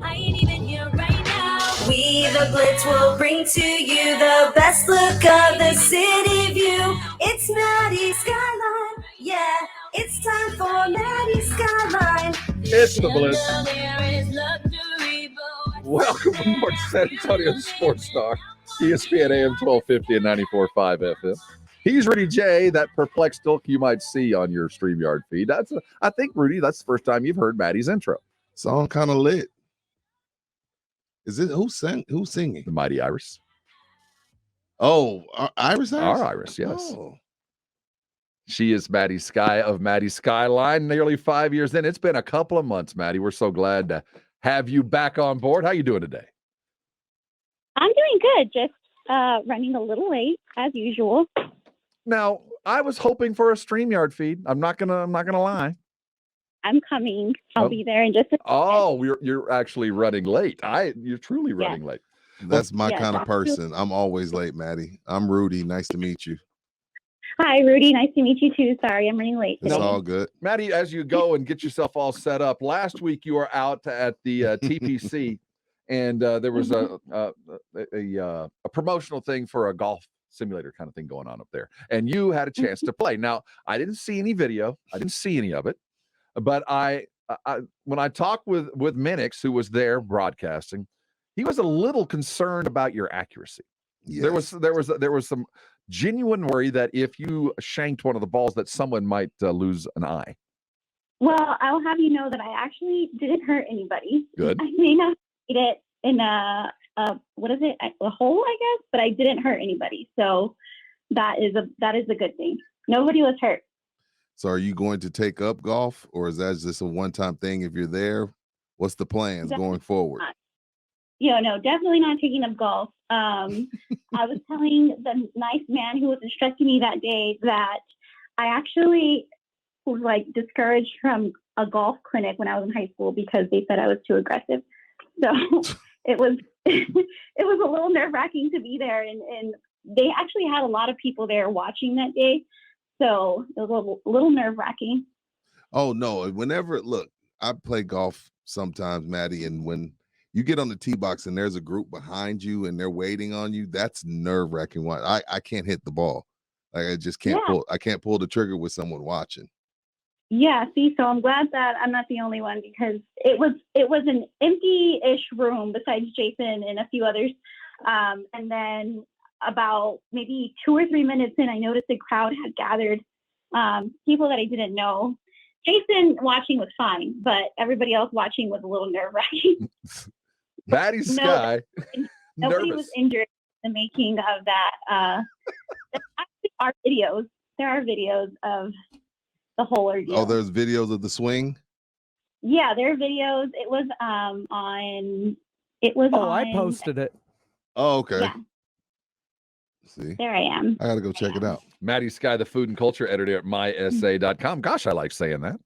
I ain't even here right now. We the Blitz will bring to you the best look of the city view. It's Maddy Skyeline. Yeah, it's time for Maddy Skyeline. It's the Blitz. Welcome aboard San Antonio Sports Star, ESPN AM 1250 and 94.5 FM. He's Rudy J, that perplexed look you might see on your StreamYard feed. I think, Rudy, that's the first time you've heard Maddy's intro. Song kind of lit. Is it who's singing? The Mighty Iris. Oh, Iris? Our Iris, yes. Oh. She is Maddy Skye of Maddy Skyeline, nearly 5 years in. It's been a couple of months, Maddy. We're so glad to have you back on board. How you doing today? I'm doing good. Just running a little late as usual. Now, I was hoping for a StreamYard feed. I'm not gonna lie. I'm coming. I'll be there in just a second. Oh, you're actually running late. You're truly running late. That's my kind of person. I'm always late, Maddy. I'm Rudy. Nice to meet you. Hi, Rudy. Nice to meet you too. Sorry, I'm running late today. It's all good. Maddy, as you go and get yourself all set up, last week you were out at the TPC, and there was a promotional thing for a golf simulator kind of thing going on up there, and you had a chance to play. Now, I didn't see any video. I didn't see any of it, but I when I talked with Minix, who was there broadcasting, he was a little concerned about your accuracy. Yes. There was some genuine worry that if you shanked one of the balls that someone might lose an eye. Well, I'll have you know that I actually didn't hurt anybody. Good. I may not hit it in a hole, I guess, but I didn't hurt anybody. So that is a good thing. Nobody was hurt. So are you going to take up golf, or is that just a one-time thing? If you're there, what's the plans going forward? No, definitely not taking up golf. I was telling the nice man who was instructing me that day that I actually was discouraged from a golf clinic when I was in high school because they said I was too aggressive. So it was a little nerve-wracking to be there, and they actually had a lot of people there watching that day. So it was a little nerve-wracking. Oh no! Look, I play golf sometimes, Maddy, and when you get on the tee box and there's a group behind you and they're waiting on you, that's nerve-wracking. I can't hit the ball. I just can't pull. I can't pull the trigger with someone watching. Yeah, see, so I'm glad that I'm not the only one, because it was an empty-ish room besides Jason and a few others. And then about maybe 2 or 3 minutes in, I noticed the crowd had gathered people that I didn't know. Jason watching was fine, but everybody else watching was a little nerve-wracking. Maddy Skye. Nobody was injured in the making of that. There are videos of the whole ordeal. Oh, there's videos of the swing? Yeah, there are videos. It was I posted it. Oh, okay. Yeah. See, there I am. I gotta go check it out. Maddy Skye, the food and culture editor at mysa.com. Gosh, I like saying that.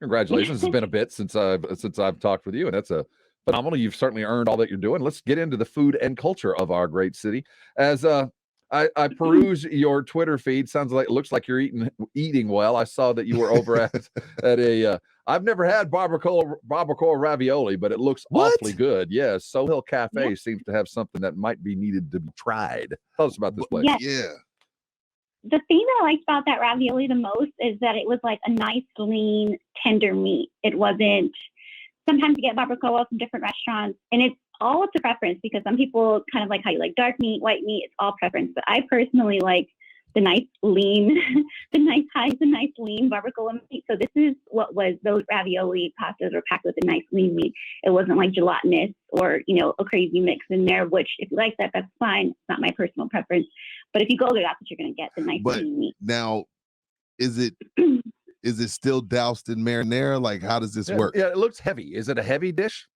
Congratulations. It's been a bit since I've talked with you, and that's a phenomenal. You've certainly earned all that you're doing. Let's get into the food and culture of our great city. As I peruse your Twitter feed, it looks like you're eating well. I saw that you were over at a I've never had barbacoa ravioli, but it looks awfully good. Yes, Soul Hill Cafe seems to have something that might be needed to be tried. Tell us about this place. Yes. Yeah. The thing that I liked about that ravioli the most is that it was like a nice, lean, tender meat. It wasn't. Sometimes you get barbacoa from different restaurants, and it's all up to preference, because some people kind of like how you like dark meat, white meat. It's all preference. But I personally like the nice lean, the nice lean barbacoa meat. So this is what was those ravioli pastas were packed with a nice lean meat. It wasn't like gelatinous or, a crazy mix in there, which if you like that, that's fine. It's not my personal preference. But if you go there, that's what you're going to get, the nice lean meat. Now, is it still doused in marinara? Like, how does this work? Yeah, it looks heavy. Is it a heavy dish?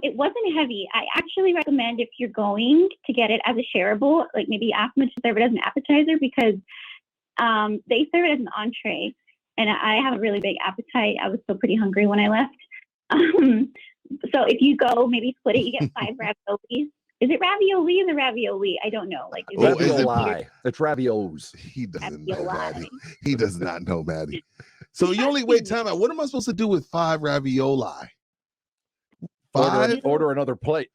It wasn't heavy. I actually recommend, if you're going to get it as a shareable, like maybe ask them to serve it as an appetizer, because they serve it as an entree, and I have a really big appetite. I was still pretty hungry when I left. So if you go, maybe split it. You get 5 raviolis. Is it ravioli or the ravioli? I don't know. Like, ravioli. It's raviolis. He doesn't know, Maddy. He does not know, Maddy. So you only wait time out. What am I supposed to do with 5 ravioli? 5? Order another plate.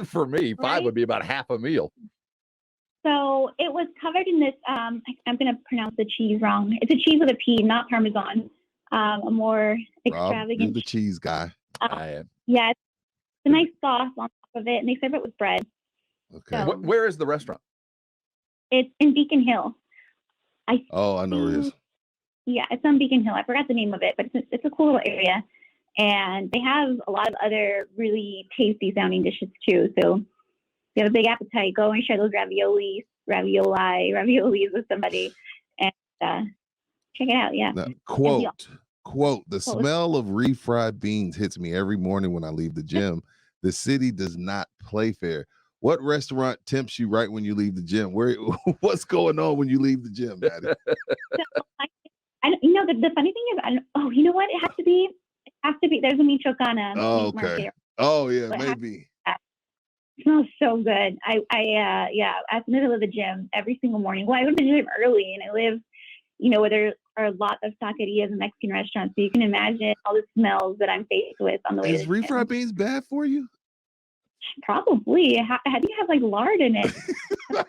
For me, 5 Right? would be about half a meal. So it was covered in this, I'm going to pronounce the cheese wrong. It's a cheese with a P, not Parmesan. A more Rob, you're extravagant. the cheese guy. I am. Yeah, it's a nice sauce on top of it, and they serve it with bread. Okay. So- Where is the restaurant? It's in Beacon Hill. Oh, I know where it is. Yeah, it's on Beacon Hill. I forgot the name of it, but it's a cool little area. And they have a lot of other really tasty sounding dishes too. So if you have a big appetite, go and share those raviolis with somebody and check it out. Yeah. Now, quote, the smell of refried beans hits me every morning when I leave the gym. The city does not play fair. What restaurant tempts you right when you leave the gym? What's going on when you leave the gym, Maddy? So, the funny thing is, you know what? It has to be, there's a Michoacana. Oh, meat okay. market. Oh, yeah, But maybe. It smells so good. At the middle of the gym every single morning. Well, I go to the gym early, and I live, where there are a lot of taquerias and Mexican restaurants. So you can imagine all the smells that I'm faced with on the way Is to the gym. refried beans bad for you? Probably. How do you have like lard in it?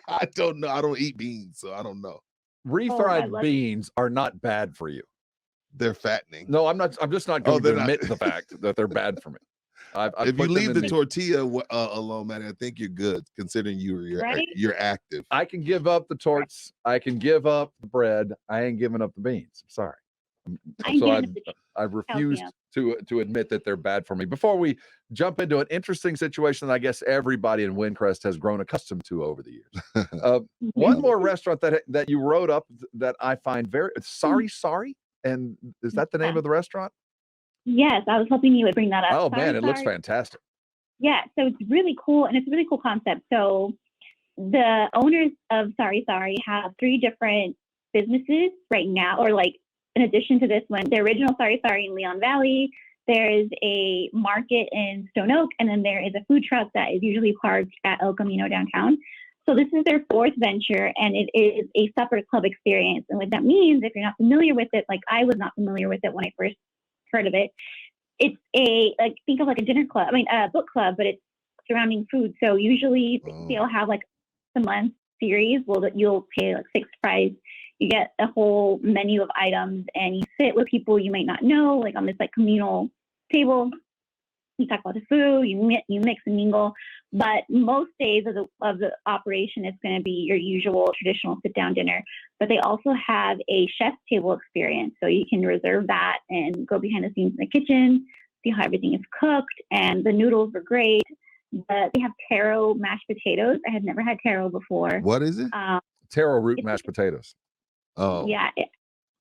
I don't know. I don't eat beans, so I don't know. Refried love beans are not bad for you. They're fattening. No, I'm not. I'm just not going they're to not. admit the fact that they're bad for me. I've If you put them leave in the tortilla alone, Maddy, I think you're good, considering Right? you're active. I can give up the torts. I can give up the bread. I ain't giving up the beans. I'm sorry. I've refused to admit that they're bad for me. Before we jump into an interesting situation that I guess everybody in Windcrest has grown accustomed to over the years. One more restaurant that you wrote up that I find very sorry. And is that the name of the restaurant? Yes, I was hoping you would bring that up. Oh man, it looks fantastic. Yeah, so it's really cool, and it's a really cool concept. So the owners of Sorry have 3 different businesses right now, or like in addition to this one, the original Sorry in Leon Valley. There is a market in Stone Oak, and then there is a food truck that is usually parked at El Camino downtown. So this is their 4th venture, and it is a supper club experience. And what that means, if you're not familiar with it, like I was not familiar with it when I first heard of it, it's think of like a dinner club, a book club, but it's surrounding food. So usually they'll have like a month series. Well, you'll pay like fixed price. You get a whole menu of items, and you sit with people you might not know, like on this like communal table. You talk about the food, you mix and mingle. But most days of the operation, it's going to be your usual traditional sit-down dinner. But they also have a chef's table experience. So you can reserve that and go behind the scenes in the kitchen, see how everything is cooked. And the noodles were great. But they have taro mashed potatoes. I had never had taro before. What is it? Taro root mashed potatoes. Oh. Yeah.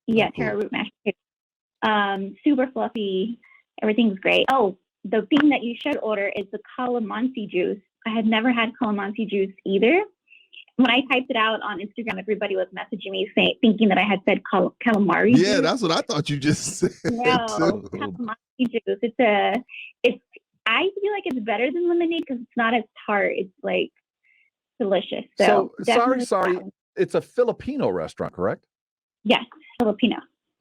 Cool. Taro root mashed potatoes. Super fluffy. Everything's great. Oh, the thing that you should order is the calamansi juice. I had never had calamansi juice either. When I typed it out on Instagram, everybody was messaging me thinking that I had said calamari juice. Yeah, that's what I thought you just said. No, calamansi juice. I feel like it's better than lemonade because it's not as tart. It's like delicious. So sorry. It's a Filipino restaurant, correct? Yes, Filipino.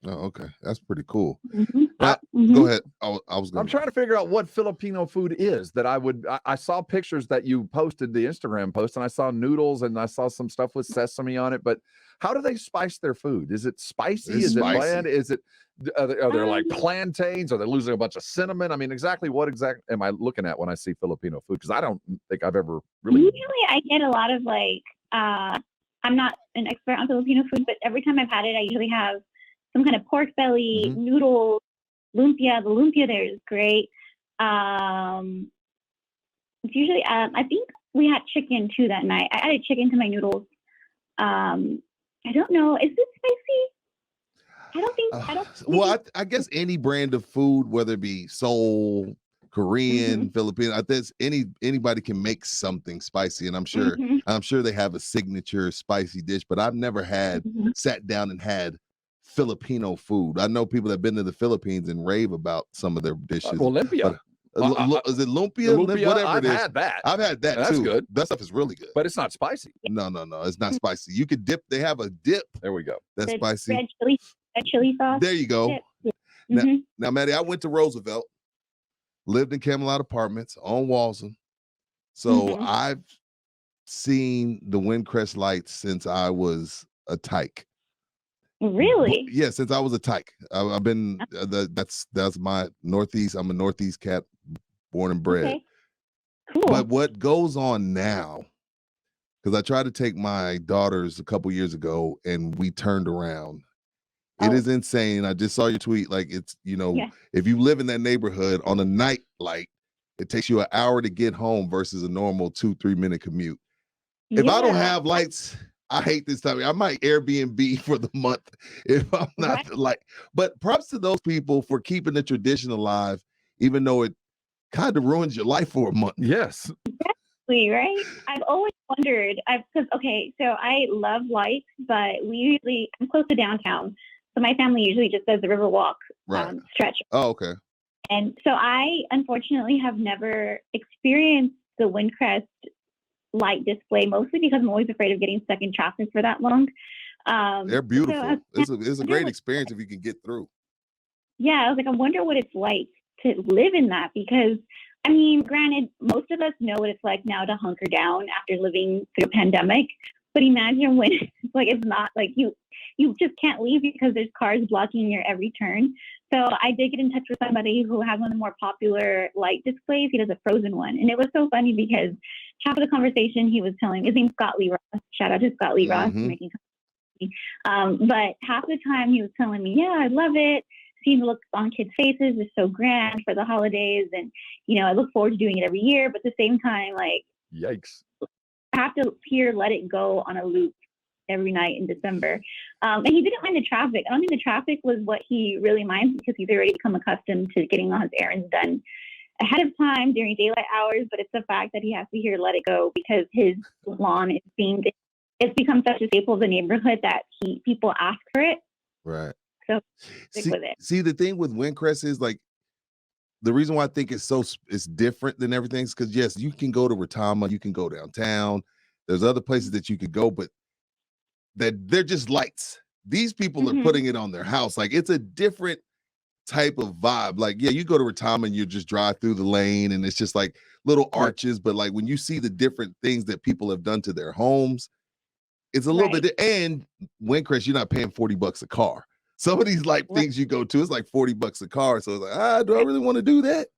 Oh, okay. That's pretty cool. Mm-hmm. Go ahead. I'm trying to figure out what Filipino food is that I saw pictures that you posted, the Instagram post, and I saw noodles and I saw some stuff with sesame on it. But how do they spice their food? Is it spicy? It's it spicy. bland? Is it, are there like plantains? Are they losing a bunch of cinnamon? I mean, what exactly am I looking at when I see Filipino food? Because I don't think I've ever really. Usually I get a lot of I'm not an expert on Filipino food, but every time I've had it, I usually have some kind of pork belly, noodles, lumpia. The lumpia there is great. It's usually, I think we had chicken too that night. I added chicken to my noodles. I don't know. Is it spicy? I don't think. Well, I guess any brand of food, whether it be Seoul, Korean, Filipino, I guess anybody can make something spicy, and I'm sure they have a signature spicy dish. But I've never sat down and had Filipino food. I know people that have been to the Philippines and rave about some of their dishes. Lumpia. Is it lumpia? Whatever I've it is. had that. I've had that That's too. good. That stuff is really good. But it's not spicy. No, it's not spicy. You could dip. They have a dip. There we go. That's spicy. Red chili. a chili sauce. There you go. dip. Now, Mhm. now, Maddie, I went to Roosevelt, lived in Camelot Apartments on Walson. So Mhm. I've seen the Windcrest lights since I was a tyke. Really? Yeah, since I was a tyke. I've been that's my Northeast. I'm a Northeast cat, born and bred. Okay. Cool. But what goes on now? Because I tried to take my daughters a couple years ago, and we turned around. It Oh. is insane. I just saw your tweet. Like, it's, Yeah. if you live in that neighborhood on a night light, it takes you an hour to get home versus a normal 2-3 minute commute. If I don't Yeah. have lights, I hate this time. I might Airbnb for the month if I'm not Right. but props to those people for keeping the tradition alive, even though it kind of ruins your life for a month. Yes. Right? I've always wondered, because so I love lights, but I'm close to downtown, so my family usually just does the Riverwalk Right. stretch, Oh, okay. and so I unfortunately have never experienced the Windcrest light display, mostly because I'm always afraid of getting stuck in traffic for that long. They're beautiful. It's a wonder great what- experience if you can get through. Yeah, I was like, I wonder what it's like to live in that, because I mean, granted, most of us know what it's like now to hunker down after living through a pandemic. But imagine when it's not like you just can't leave because there's cars blocking your every turn. So I did get in touch with somebody who has one of the more popular light displays. He does a frozen one, and it was so funny because half of the conversation he was telling, his name's Scott Lee Ross. Shout out to Scott Lee Ross for making. But half the time he was telling me, yeah, I love it. Seeing the look on kids' faces is so grand for the holidays, and I look forward to doing it every year. But at the same time, like, Yikes. I have to hear "Let It Go" on a loop every night in December. And he didn't mind the traffic. I don't think the traffic was what he really minds, because he's already become accustomed to getting all his errands done ahead of time during daylight hours. But it's the fact that he has to hear "Let It Go" because his lawn it's become such a staple of the neighborhood that people ask for it. Right. So stick with it. See, the thing with Windcrest is, like, the reason why I think it's different than everything is because, yes, you can go to Retama, you can go downtown. There's other places that you could go, but they're just lights. These people are putting it on their house. Like, it's a different type of vibe. Like, yeah, you go to Retama and you just drive through the lane and it's just like little arches, but like when you see the different things that people have done to their homes, it's a little bit. And Windcrest, you're not paying $40 a car. Some of these things you go to, it's like $40 a car. So it's like, do I really want to do that?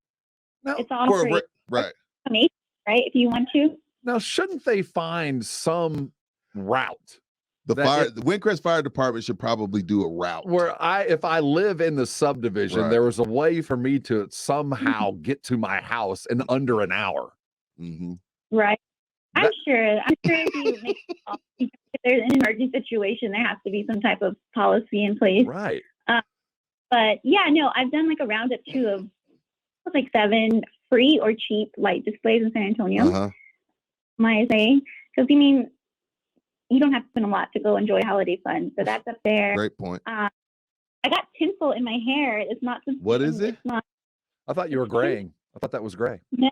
No. It's all free. Right. Amazing, right? If you want to. Now, shouldn't they find some route? The Windcrest Fire Department should probably do a route where if I live in the subdivision, there was a way for me to somehow get to my house in under an hour. Right. I'm sure if you make if there's an emergency situation, there has to be some type of policy in place. Right. But yeah, no, I've done like a roundup too of like 7 free or cheap light displays in San Antonio. My say, because I mean, you don't have to spend a lot to go enjoy holiday fun. So that's up there. Great point. I got tinsel in my hair. It's not. What is it? It's not. I thought you were graying. I thought that was gray. No.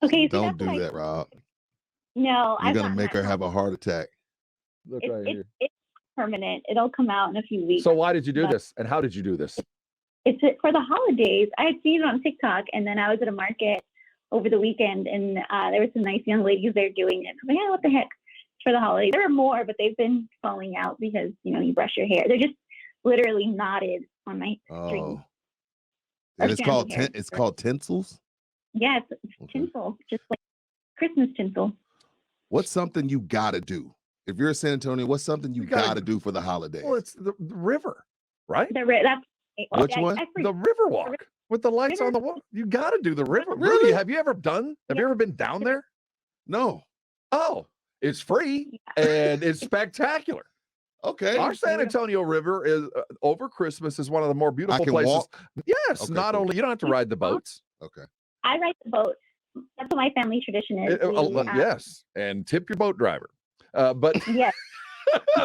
Okay. So don't do that, Rob. No, you're gonna make her have a heart attack. Look right here. It's permanent. It'll come out in a few weeks. So why did you do this, and how did you do this? It's for the holidays. I had seen it on TikTok, and then I was at a market over the weekend, and there were some nice young ladies there doing it. So I'm like, what the heck? It's for the holidays. There are more, but they've been falling out because you brush your hair. They're just literally knotted on my string. And it's called tinsels. Yeah, it's tinsel, just like Christmas tinsel. What's something you gotta do if you're in San Antonio? What's something you gotta do for the holidays? Well, it's the river, right? Which one? The river walk with the lights on the wall. You got to do the river. Really? Have you ever been down there? No. Oh, it's free and it's spectacular. Okay. Our San Antonio River is over Christmas is one of the more beautiful places. Walk? Yes. Okay, not only you don't have to ride the boats. Okay. I ride the boat. That's what my family tradition is. Yes, and tip your boat driver. But yes.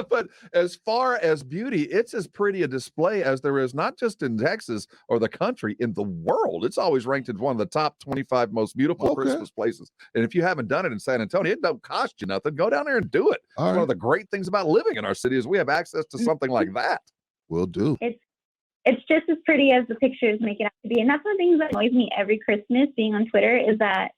But as far as beauty, it's as pretty a display as there is, not just in Texas or the country, in the world. It's always ranked as one of the top 25 most beautiful Christmas places. And if you haven't done it in San Antonio, it don't cost you nothing. Go down there and do it. One of the great things about living in our city is we have access to something like that. Will do. It's just as pretty as the pictures make it out to be. And that's one of the things that annoys me every Christmas being on Twitter is that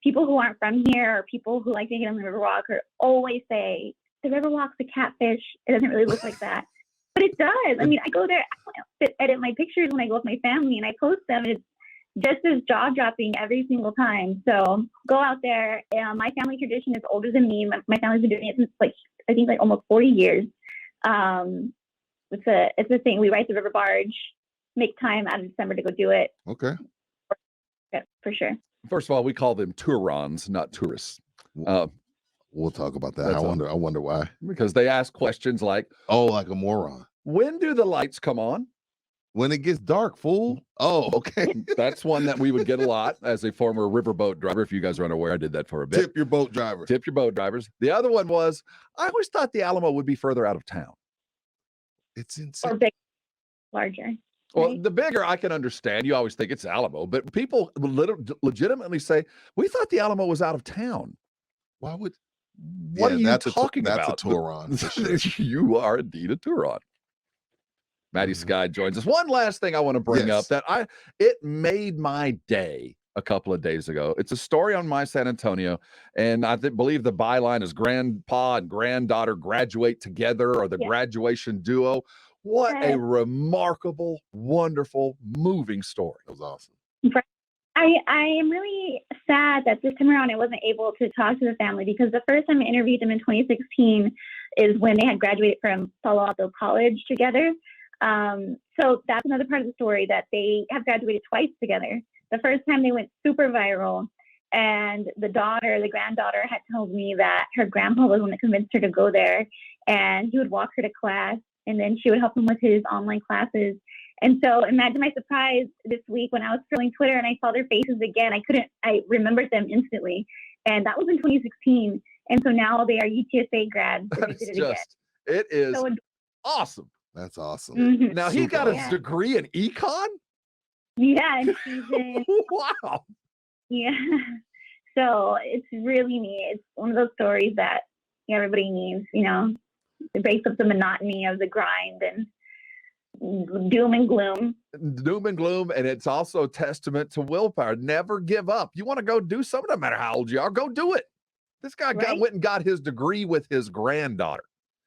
people who aren't from here or people who like to get on the Riverwalk always say, the Riverwalk's a catfish. It doesn't really look like that. But it does. I mean, I go there, I edit my pictures when I go with my family and I post them. And it's just as jaw-dropping every single time. So go out there. My family tradition is older than me. My family's been doing it since I think almost 40 years. It's a thing. We ride the river barge, make time out of December to go do it. Okay. Yeah, for sure. First of all, we call them Tourons, not tourists. We'll talk about that. I wonder why. Because they ask questions like, oh, like a moron. When do the lights come on? When it gets dark, fool. Oh, okay. That's one that we would get a lot as a former riverboat driver. If you guys are unaware, I did that for a bit. Tip your boat driver. Tip your boat drivers. The other one was, I always thought the Alamo would be further out of town. It's insane. Or big, larger. Well, right? the bigger I can understand. You always think it's Alamo, but people legitimately say, we thought the Alamo was out of town. Why would? What are you talking about? That's a Touron. For sure. You are indeed a Touron. Maddy Skye joins us. One last thing I want to bring up that it made my day a couple of days ago. It's a story on My San Antonio, and I believe the byline is grandpa and granddaughter graduate together, or the graduation duo. What a remarkable, wonderful, moving story. That was awesome. I am really sad that this time around I wasn't able to talk to the family, because the first time I interviewed them in 2016 is when they had graduated from Palo Alto College together. So that's another part of the story, that they have graduated twice together. The first time they went super viral, and the granddaughter had told me that her grandpa was the one that convinced her to go there, and he would walk her to class, and then she would help him with his online classes. And so imagine my surprise this week when I was scrolling Twitter and I saw their faces again. I remembered them instantly. And that was in 2016. And so now they are UTSA grads. It is so awesome. That's awesome. Mm-hmm. Now he got his degree in econ? Yeah. And she's in, wow. Yeah. So it's really neat. It's one of those stories that everybody needs, it breaks up the monotony of the grind and doom and gloom. And it's also a testament to willpower. Never give up. You want to go do something, no matter how old you are, go do it. This guy went and got his degree with his granddaughter.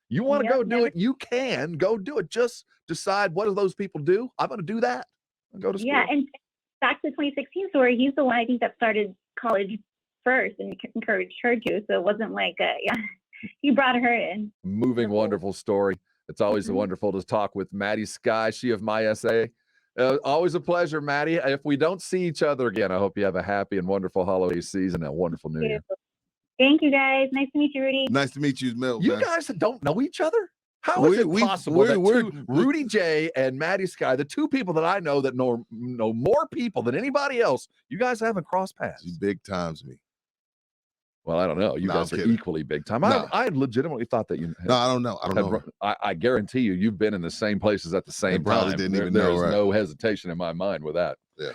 You want to go do it, you can go do it. Just decide, what do those people do? I'm going to do that. I'll go to school. Yeah, and back to the 2016 story, he's the one I think that started college first and encouraged her to. So it wasn't like he brought her in. Moving, wonderful story. It's always wonderful to talk with Maddy Skye, she of My SA. Always a pleasure, Maddy. If we don't see each other again, I hope you have a happy and wonderful holiday season and a wonderful New Year. Thank you, guys. Nice to meet you, Rudy. Nice to meet you, Milt. You guys don't know each other? How is it possible that Rudy J and Maddy Skye, the two people that I know that know more people than anybody else, you guys haven't crossed paths? You big times me. Well, I don't know. You guys are equally big time. I legitimately thought that you. No, I don't know. I don't know. I guarantee you've been in the same places at the same time. Probably didn't even know. There's no hesitation in my mind with that. Yeah.